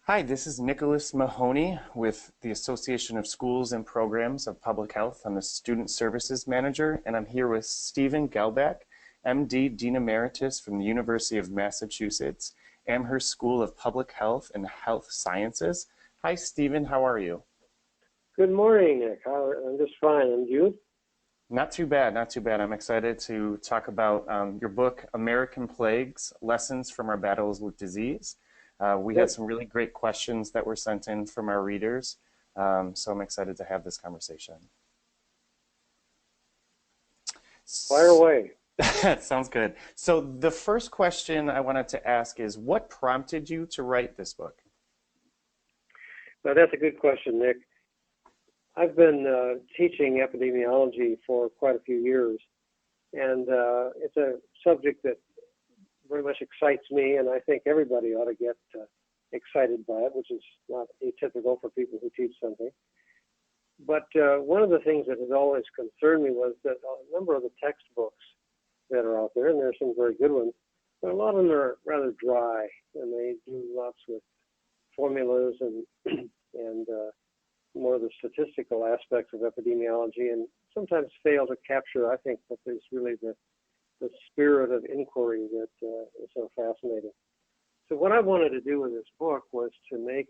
Hi, this is Nicholas Mahoney with the Association of Schools and Programs of Public Health. I'm the Student Services Manager, and I'm here with Stephen Gehlbach, MD, Dean Emeritus from the University of Massachusetts, Amherst School of Public Health and Health Sciences. Hi, Stephen. How are you? Good morning, Nick. I'm just fine. And you? Not too bad, not too bad. I'm excited to talk about your book, American Plagues, Lessons from Our Battles with Disease. We had Good. some really great questions that were sent in from our readers, so I'm excited to have this conversation. Fire away. Sounds good. So the first question I wanted to ask is, what prompted you to write this book? Now, that's a good question, Nick. I've been teaching epidemiology for quite a few years, and it's a subject that very much excites me, and I think everybody ought to get excited by it, which is not atypical for people who teach something. But one of the things that has always concerned me was that a number of the textbooks that are out there, and there are some very good ones, but a lot of them are rather dry, and they do lots with formulas and and more of the statistical aspects of epidemiology, and sometimes fail to capture, I think, what is really the spirit of inquiry that is so fascinating. So what I wanted to do with this book was to make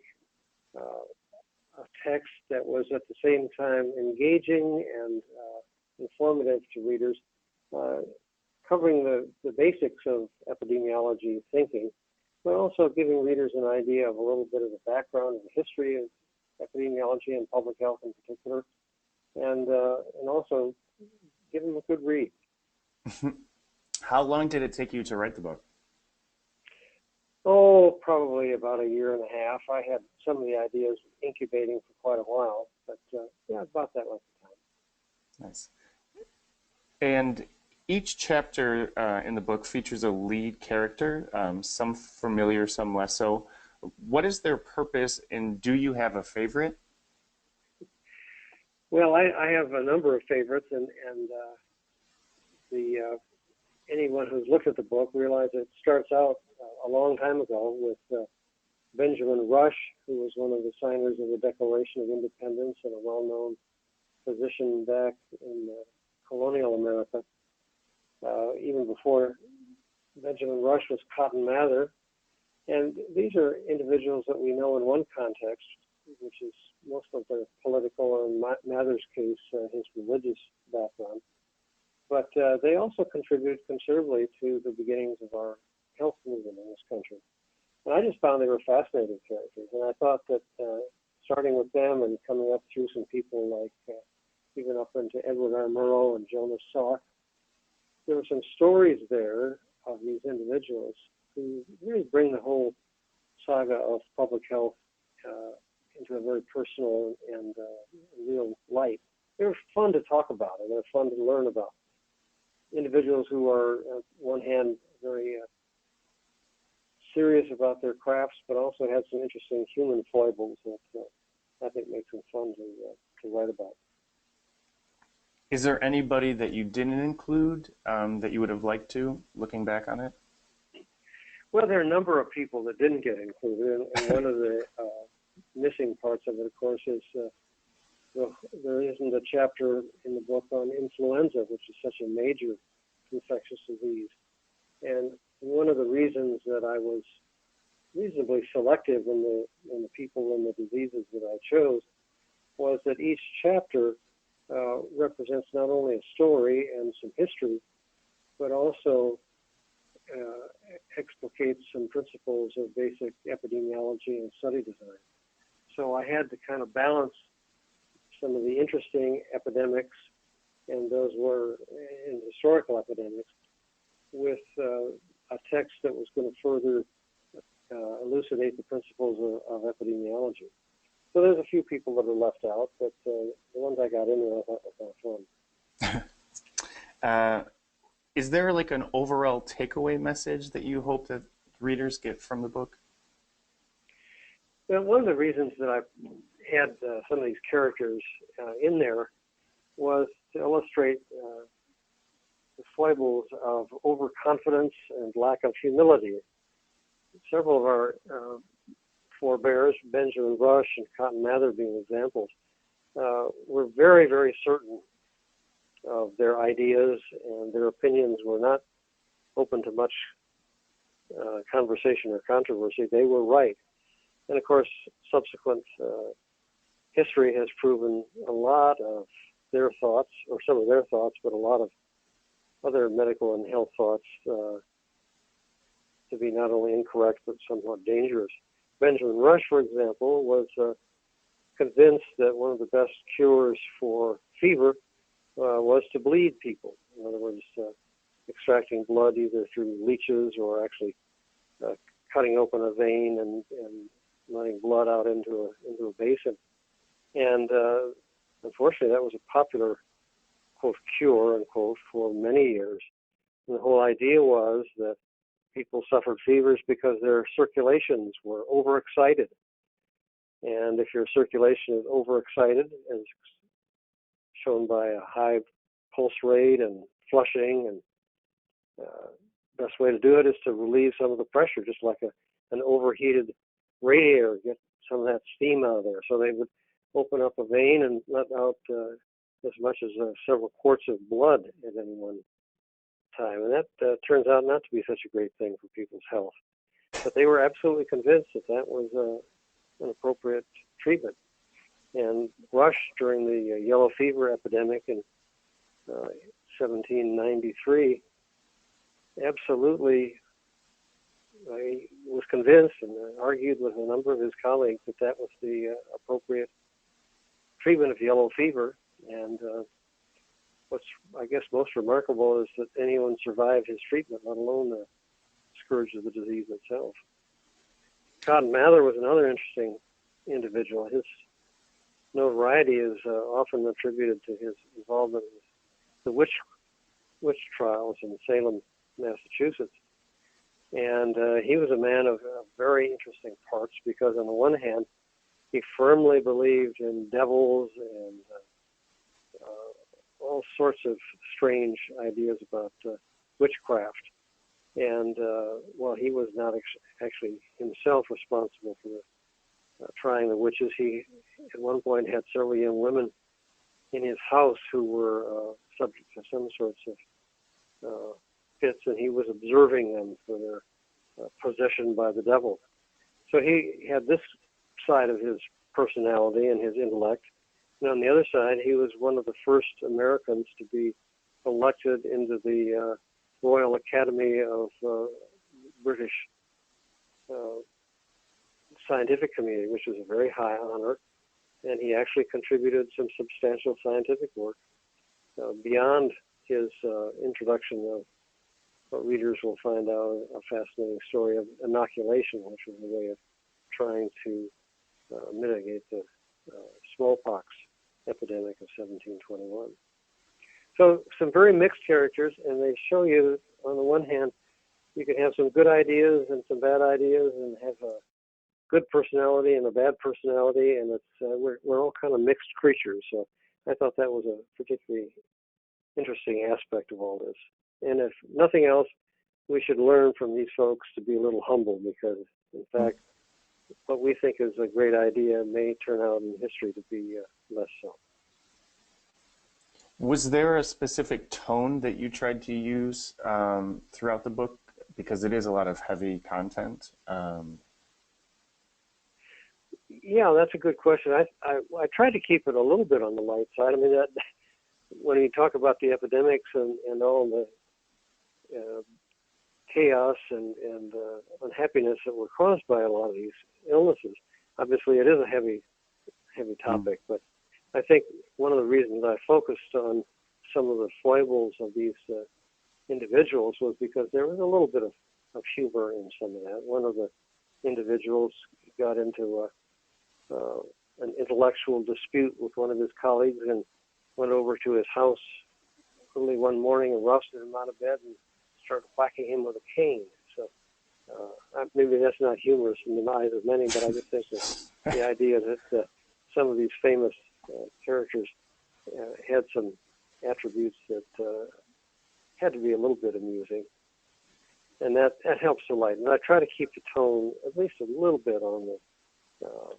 a text that was at the same time engaging and informative to readers, covering the basics of epidemiology thinking, but also giving readers an idea of a little bit of the background and history of epidemiology and public health in particular, and also give them a good read. How long did it take you to write the book? Oh, probably about a year and a half. I had some of the ideas incubating for quite a while, but yeah, about that length of time. Nice. And each chapter in the book features a lead character, some familiar, some less so. What is their purpose, and do you have a favorite? Well, I have a number of favorites, and anyone who's looked at the book realizes it starts out a long time ago with Benjamin Rush, who was one of the signers of the Declaration of Independence and a well-known physician back in colonial America. Even before Benjamin Rush was Cotton Mather. And these are individuals that we know in one context, which is most of their political, or in Mather's case, his religious background. But they also contributed considerably to the beginnings of our health movement in this country. And I just found they were fascinating characters. And I thought that starting with them and coming up through some people like even up into Edward R. Murrow and Jonas Salk, there were some stories there of these individuals who really bring the whole saga of public health into a very personal and real light. They were fun to talk about, and they're fun to learn about. Individuals who are, on one hand, very serious about their crafts, but also had some interesting human foibles that I think makes them fun to write about. Is there anybody that you didn't include that you would have liked to, looking back on it? Well, there are a number of people that didn't get included, and one of the missing parts of it, of course, is there isn't a chapter in the book on influenza, which is such a major infectious disease. And one of the reasons that I was reasonably selective in the people and the diseases that I chose was that each chapter represents not only a story and some history, but also explicates some principles of basic epidemiology and study design. So I had to kind of balance some of the interesting epidemics, and those were in historical epidemics, with a text that was going to further elucidate the principles of epidemiology. So there's a few people that are left out, but the ones I got in there I thought were kind of fun. Is there like an overall takeaway message that you hope that readers get from the book? Well, one of the reasons that I had some of these characters in there was to illustrate the foibles of overconfidence and lack of humility. Several of our forebears, Benjamin Rush and Cotton Mather being examples, were very, very certain of their ideas, and their opinions were not open to much conversation or controversy. They were right. And of course, subsequent history has proven a lot of their thoughts, or some of their thoughts, but a lot of other medical and health thoughts to be not only incorrect but somewhat dangerous. Benjamin Rush, for example, was convinced that one of the best cures for fever was to bleed people. In other words, extracting blood either through leeches or actually cutting open a vein and letting blood out into a basin. And unfortunately, that was a popular, quote, cure, unquote, for many years. And the whole idea was that people suffered fevers because their circulations were overexcited. And if your circulation is overexcited, as shown by a high pulse rate and flushing, and best way to do it is to relieve some of the pressure, just like an overheated radiator, get some of that steam out of there. So they would open up a vein and let out as much as several quarts of blood at any one time. And that turns out not to be such a great thing for people's health. But they were absolutely convinced that that was an appropriate treatment. And Rush, during the yellow fever epidemic in 1793, absolutely was convinced and argued with a number of his colleagues that that was the appropriate treatment of yellow fever. And what's, I guess, most remarkable is that anyone survived his treatment, let alone the scourge of the disease itself. Cotton Mather was another interesting individual. His notoriety is often attributed to his involvement with the witch trials in Salem, Massachusetts. And he was a man of very interesting parts because, on the one hand, he firmly believed in devils and all sorts of strange ideas about witchcraft. And while he was not actually himself responsible for trying the witches, he at one point had several young women in his house who were subject to some sorts of fits, and he was observing them for their possession by the devil. So he had this side of his personality and his intellect. And on the other side, he was one of the first Americans to be elected into the Royal Academy of British Scientific Community, which was a very high honor. And he actually contributed some substantial scientific work beyond his introduction of what readers will find out a fascinating story of inoculation, which was a way of trying to mitigate the smallpox epidemic of 1721. So some very mixed characters, and they show you, on the one hand, you can have some good ideas and some bad ideas, and have a good personality and a bad personality, and it's we're all kind of mixed creatures. So I thought that was a particularly interesting aspect of all this. And if nothing else, we should learn from these folks to be a little humble, because, in fact, what we think is a great idea may turn out in history to be less so. Was there a specific tone that you tried to use throughout the book? Because it is a lot of heavy content. Yeah, that's a good question. I tried to keep it a little bit on the light side. I mean, that when you talk about the epidemics and all the chaos and unhappiness that were caused by a lot of these illnesses, obviously it is a heavy topic. But I think one of the reasons I focused on some of the foibles of these individuals was because there was a little bit of humor in some of that. One of the individuals got into an intellectual dispute with one of his colleagues and went over to his house early one morning and rousted him out of bed and started whacking him with a cane. So maybe that's not humorous in the eyes of many, but I just think that the idea that some of these famous characters had some attributes that had to be a little bit amusing. And that helps to lighten. I try to keep the tone at least a little bit on uh,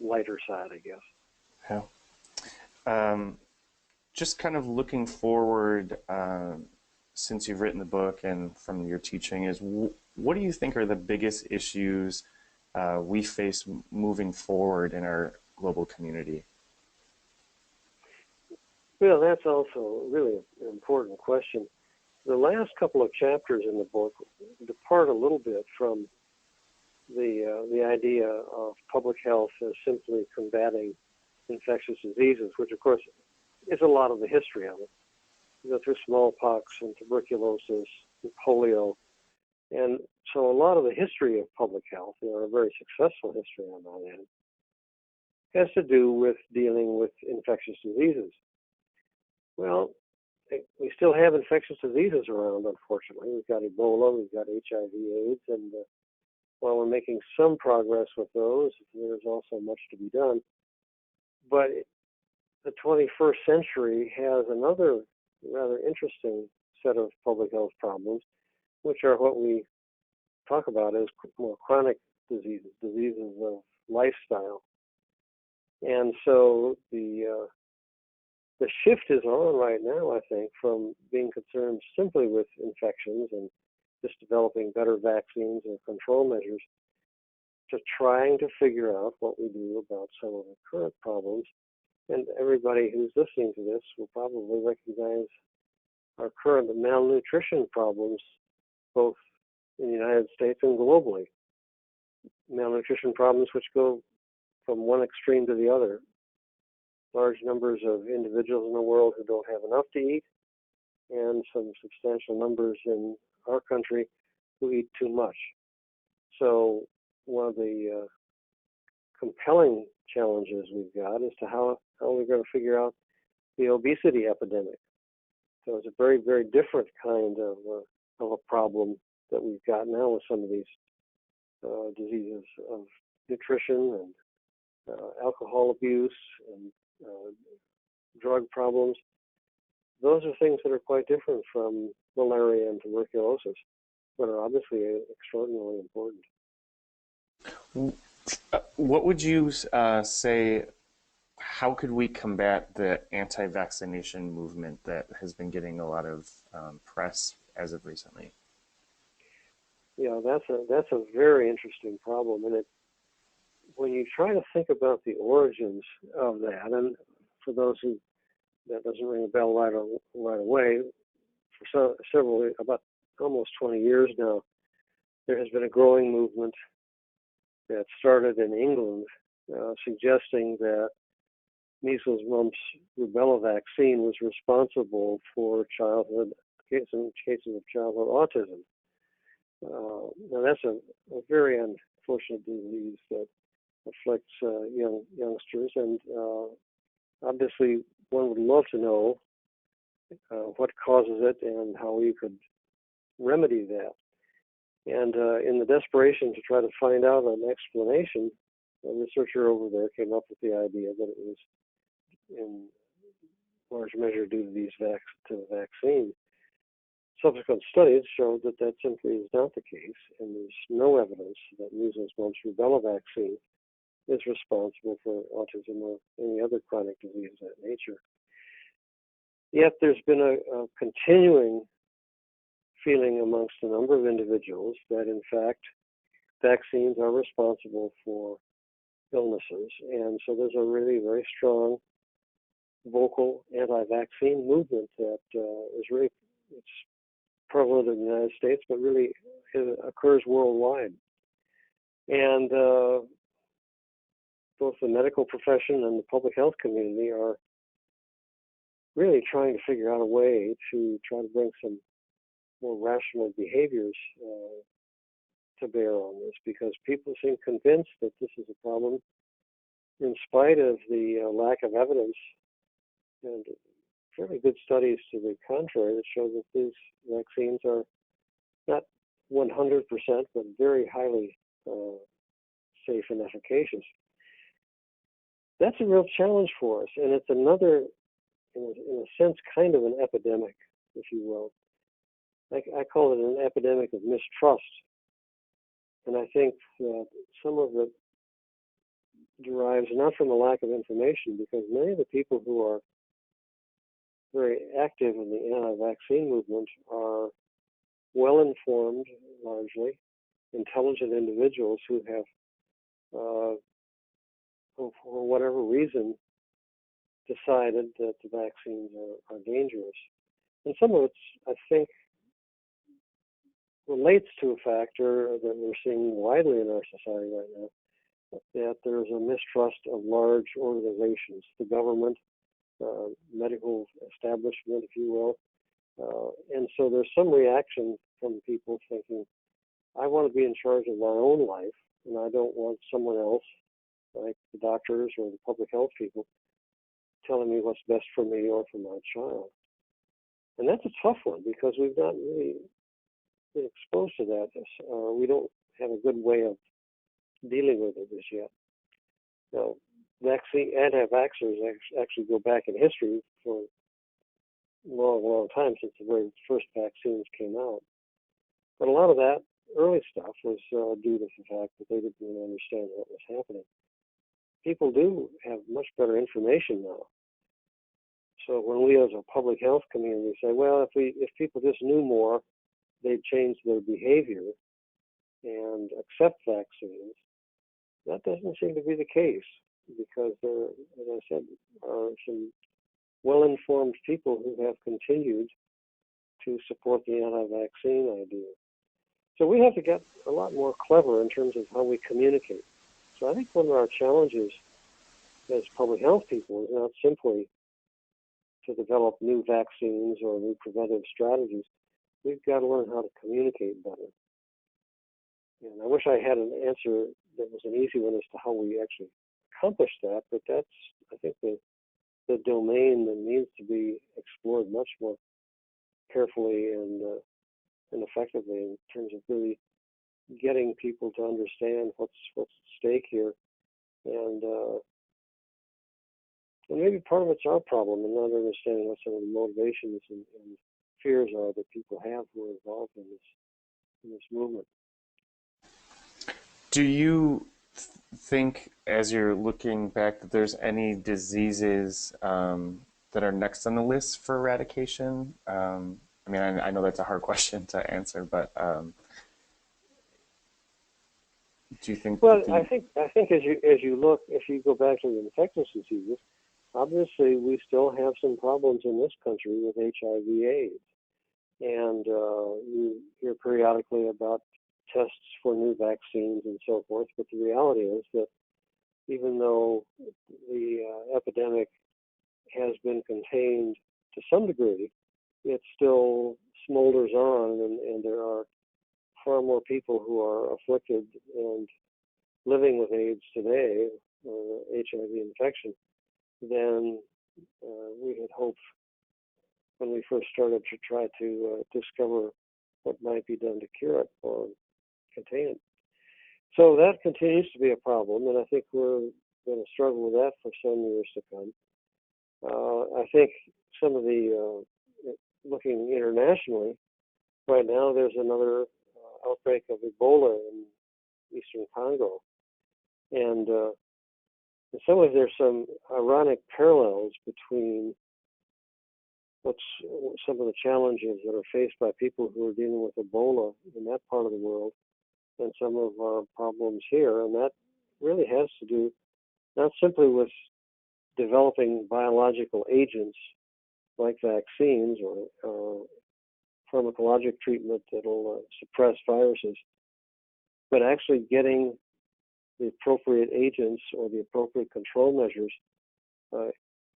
lighter side, I guess. Yeah. Um, just kind of looking forward, since you've written the book and from your teaching, is what do you think are the biggest issues we face moving forward in our global community? Well, that's also really an important question. The last couple of chapters in the book depart a little bit from the idea of public health as simply combating infectious diseases, which of course is a lot of the history of it. You go through smallpox and tuberculosis and polio. And so a lot of the history of public health, a very successful history on that end, has to do with dealing with infectious diseases. Well, we still have infectious diseases around, unfortunately. We've got Ebola, we've got HIV/AIDS, and while we're making some progress with those, there's also much to be done. But the 21st century has another rather interesting set of public health problems, which are what we talk about as more chronic diseases, diseases of lifestyle. And so the shift is on right now, I think, from being concerned simply with infections and just developing better vaccines and control measures to trying to figure out what we do about some of the current problems. And everybody who's listening to this will probably recognize our current malnutrition problems, both in the United States and globally. Malnutrition problems which go from one extreme to the other. Large numbers of individuals in the world who don't have enough to eat, and some substantial numbers in our country who eat too much. So one of the compelling challenges we've got is to how we're going to figure out the obesity epidemic. So it's a very, very different kind of a problem that we've got now with some of these diseases of nutrition and alcohol abuse and drug problems. Those are things that are quite different from malaria and tuberculosis, but are obviously extraordinarily important. What would you say, how could we combat the anti-vaccination movement that has been getting a lot of press as of recently? Yeah, that's a very interesting problem, and when you try to think about the origins of that, and for those who that doesn't ring a bell right away, for several, about almost 20 years now, there has been a growing movement that started in England, suggesting that measles, mumps, rubella vaccine was responsible for cases of childhood autism. Now that's a very unfortunate disease that afflicts youngsters, and obviously one would love to know what causes it and how we could remedy that. And in the desperation to try to find out an explanation, a researcher over there came up with the idea that it was in large measure due to the vaccine. Subsequent studies showed that that simply is not the case, and there's no evidence that measles, mumps, rubella vaccine is responsible for autism or any other chronic disease of that nature. Yet there's been a continuing feeling amongst a number of individuals that, in fact, vaccines are responsible for illnesses. And so there's a really very strong vocal anti-vaccine movement that is really, it's prevalent in the United States, but really it occurs worldwide. And both the medical profession and the public health community are really trying to figure out a way to try to bring some more rational behaviors to bear on this, because people seem convinced that this is a problem in spite of the lack of evidence and fairly good studies to the contrary that show that these vaccines are not 100%, but very highly safe and efficacious. That's a real challenge for us, and it's another, in a sense, kind of an epidemic, if you will. I call it an epidemic of mistrust. And I think that some of the derives not from a lack of information, because many of the people who are very active in the anti-vaccine movement are well-informed, largely, intelligent individuals who have, for whatever reason, decided that the vaccines are dangerous. And some of it, I think, relates to a factor that we're seeing widely in our society right now, that there's a mistrust of large organizations, the government, medical establishment, if you will. And so there's some reaction from people thinking, I want to be in charge of my own life, and I don't want someone else, like the doctors or the public health people, telling me what's best for me or for my child. And that's a tough one, because we've not really been exposed to that. We don't have a good way of dealing with it as yet. Now, anti-vaxxers actually go back in history for a long, long time, since the very first vaccines came out. But a lot of that early stuff was due to the fact that they didn't really understand what was happening. People do have much better information now. So when we as a public health community say, well, if people just knew more, they'd change their behavior and accept vaccines, that doesn't seem to be the case, because there, as I said, are some well-informed people who have continued to support the anti-vaccine idea. So we have to get a lot more clever in terms of how we communicate. So I think one of our challenges as public health people is not simply to develop new vaccines or new preventive strategies. We've got to learn how to communicate better. And I wish I had an answer that was an easy one as to how we actually accomplish that, but that's, I think, the domain that needs to be explored much more carefully and effectively, in terms of really getting people to understand what's at stake here. And maybe part of it's our problem in not understanding what some of the motivations and fears are that people have who are involved in this movement. Do you think, as you're looking back, that there's any diseases that are next on the list for eradication? I mean, I know that's a hard question to answer, but do you think? Well, I think as you look, if you go back to the infectious diseases, obviously we still have some problems in this country with HIV/AIDS, and you hear periodically about tests for new vaccines and so forth. But the reality is that even though the epidemic has been contained to some degree, it still smolders on, and there are far more people who are afflicted and living with AIDS today, HIV infection, than we had hoped when we first started to try to discover what might be done to cure it or contain it. So that continues to be a problem, and I think we're going to struggle with that for some years to come. I think some of the, looking internationally, right now there's another outbreak of Ebola in eastern Congo. And in some ways there's some ironic parallels between some of the challenges that are faced by people who are dealing with Ebola in that part of the world and some of our problems here. And that really has to do not simply with developing biological agents like vaccines or pharmacologic treatment that'll suppress viruses, but actually getting the appropriate agents or the appropriate control measures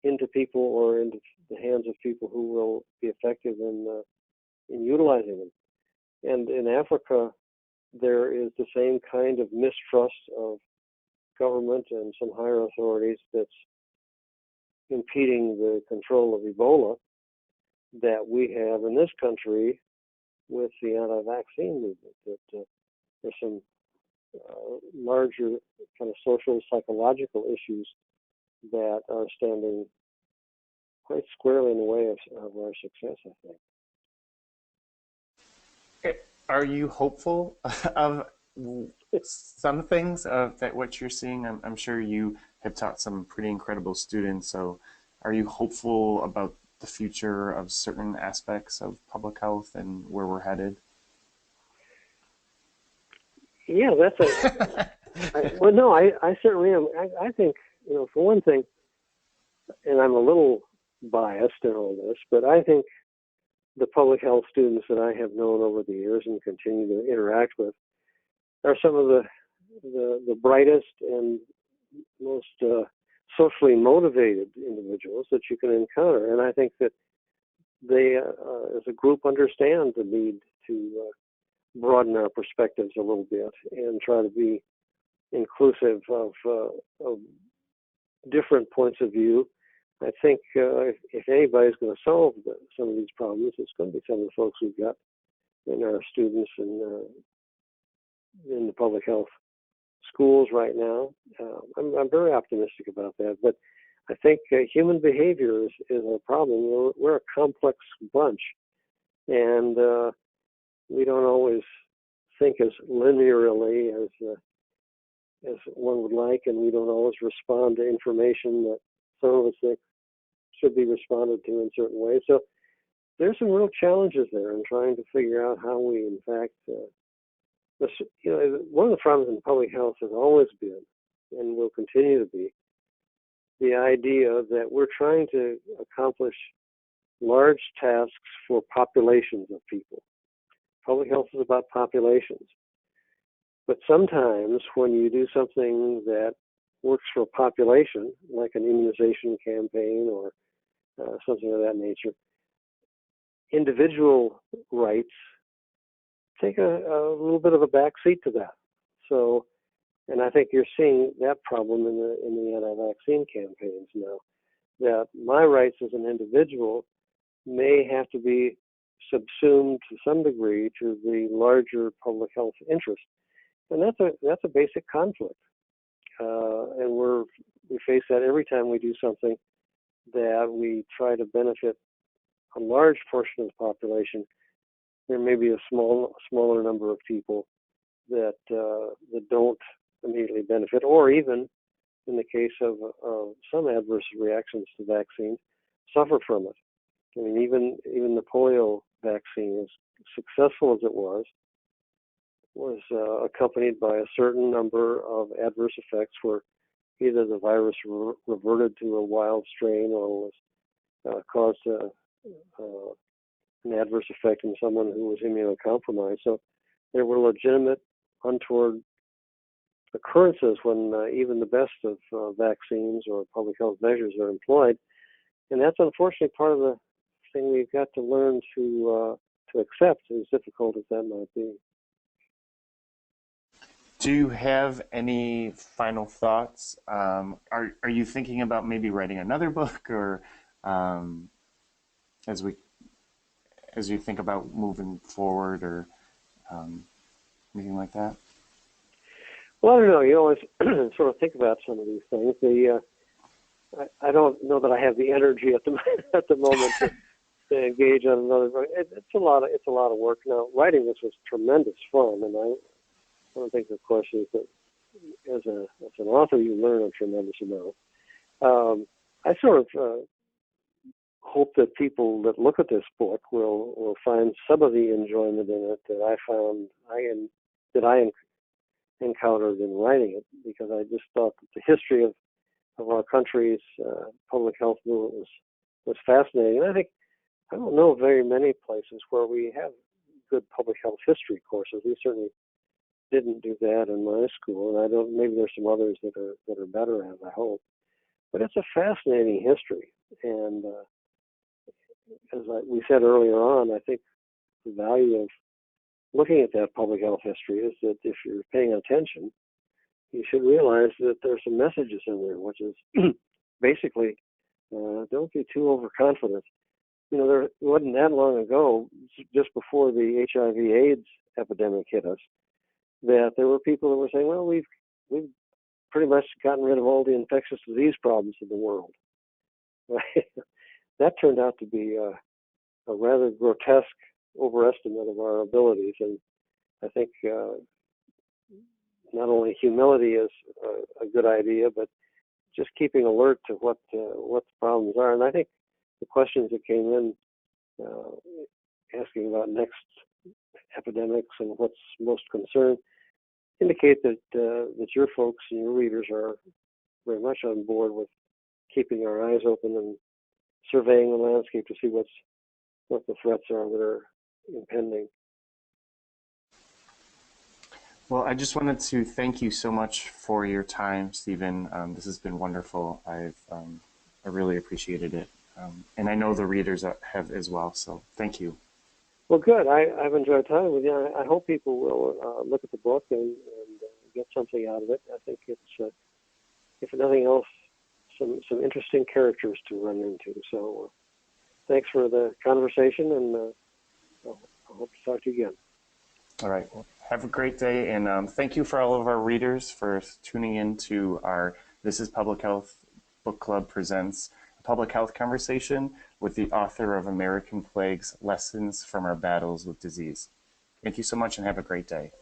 into people or into the hands of people who will be effective in utilizing them. And in Africa, there is the same kind of mistrust of government and some higher authorities that's impeding the control of Ebola that we have in this country with the anti-vaccine movement. That there's some larger kind of social, psychological issues that are standing quite squarely in the way of our success, I think. Are you hopeful of some things that what you're seeing, I'm sure you have taught some pretty incredible students. So are you hopeful about the future of certain aspects of public health and where we're headed? Yeah, well, no, I certainly am. I think, for one thing, and I'm a little biased in all this, but I think the public health students that I have known over the years and continue to interact with are some of the brightest and most socially motivated individuals that you can encounter. And I think that they, as a group, understand the need to broaden our perspectives a little bit and try to be inclusive of different points of view. I think if anybody's going to solve some of these problems, it's going to be some of the folks we've got in our students and in the public health schools right now. I'm very optimistic about that, but I think human behavior is a problem. We're a complex bunch, and we don't always think as linearly as one would like, and we don't always respond to information that some of us think should be responded to in certain ways. So there's some real challenges there in trying to figure out how we, in fact, one of the problems in public health has always been, and will continue to be, the idea that we're trying to accomplish large tasks for populations of people. Public health is about populations. But sometimes when you do something that works for a population, like an immunization campaign or something of that nature, individual rights take a little bit of a back seat to that. So, and I think you're seeing that problem in the anti-vaccine campaigns now, that my rights as an individual may have to be subsumed to some degree to the larger public health interest. And that's a basic conflict. And we face that every time we do something that we try to benefit a large portion of the population. There may be a smaller number of people that don't immediately benefit, or even in the case of some adverse reactions to vaccines, suffer from it. I mean, even the polio vaccine, as successful as it was accompanied by a certain number of adverse effects where either the virus reverted to a wild strain or was caused an adverse effect in someone who was immunocompromised. So there were legitimate untoward occurrences when even the best of vaccines or public health measures are employed. And that's unfortunately part of the thing we've got to learn to accept, as difficult as that might be. Do you have any final thoughts? Are you thinking about maybe writing another book, or um, as you think about moving forward, or anything like that? Well, I don't know. You always sort of think about some of these things. I don't know that I have the energy at the moment to engage on another book. It's a lot of work. Now, writing this was tremendous fun, and I don't think the question is that as an author you learn a tremendous amount. I sort of hope that people that look at this book will find some of the enjoyment in it that I found that I encountered in writing it, because I just thought that the history of our country's public health movement was fascinating. And I don't know very many places where we have good public health history courses. We certainly didn't do that in my school, and maybe there's some others that are better at it, I hope. But it's a fascinating history, and as we said earlier on, I think the value of looking at that public health history is that if you're paying attention, you should realize that there's some messages in there, which is basically don't be too overconfident. There wasn't that long ago, just before the HIV/AIDS epidemic hit us, that there were people that were saying, well, we've pretty much gotten rid of all the infectious disease problems in the world. Right? That turned out to be a rather grotesque overestimate of our abilities, and I think not only humility is a good idea, but just keeping alert to what the problems are. And I think the questions that came in asking about next epidemics and what's most concerned indicate that that your folks and your readers are very much on board with keeping our eyes open and surveying the landscape to see what the threats are that are impending. Well, I just wanted to thank you so much for your time, Stephen. This has been wonderful. I really appreciated it. And I know the readers have as well, so thank you. Well, good. I've enjoyed talking with you. I hope people will look at the book and get something out of it. I think it's, if nothing else, some interesting characters to run into. So thanks for the conversation, and I hope to talk to you again. All right. Well, have a great day, and thank you for all of our readers for tuning in to our This is Public Health Book Club Presents a Public Health Conversation with the author of American Plagues, Lessons from Our Battles with Disease. Thank you so much, and have a great day.